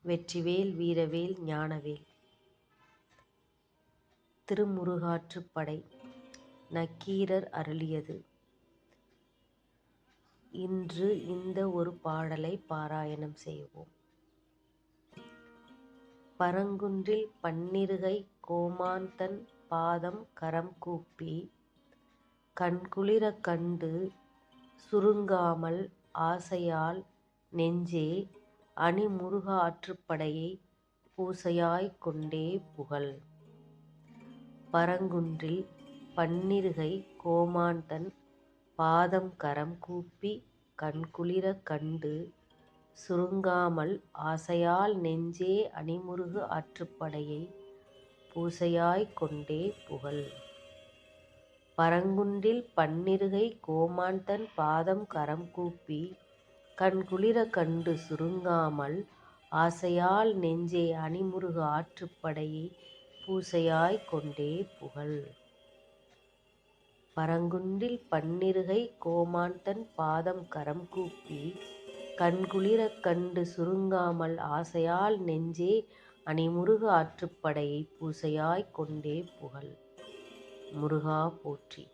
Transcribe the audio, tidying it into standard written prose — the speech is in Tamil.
வெற்றிவேல் வீரவேல் ஞானவேல். திருமுருகாற்றுப்படை. நக்கீரர் அருளியது. இன்று இந்த ஒரு பாடலை பாராயணம் செய்வோம். பரங்குன்றில் பன்னிருகை கோமான்தன் பாதம் கரம் கூப்பி கண்குளிரக் கண்டு சுருங்காமல் ஆசையால் நெஞ்சே அணிமுருக ஆற்றுப்படையை பூசையாய்க் கொண்டே புகழ். பரங்குன்றில் பன்னிருகை கோமான்தன் பாதம் கரம் கூப்பி கண்குளிரக் கண்டு சுருங்காமல் ஆசையால் நெஞ்சே அணிமுருகு ஆற்றுப்படையை பூசையாய்க் கொண்டே புகழ். பரங்குன்றில் பன்னிருகை கோமான்தன் பாதம் கரம் கூப்பி கண்குளிரக் கண்டு சுருங்காமல் ஆசையால் நெஞ்சே அணிமுருகு ஆற்றுப்படையை பூசையாய்க் கொண்டே புகழ். பரங்குன்றில் பன்னிருகை கோமான்தன் பாதம் கரம் கூப்பி கண்குளிரக் கண்டு சுருங்காமல் ஆசையால் நெஞ்சே அணிமுருகு ஆற்றுப்படையை பூசையாய்க் கொண்டே புகழ். முருகா போற்றி.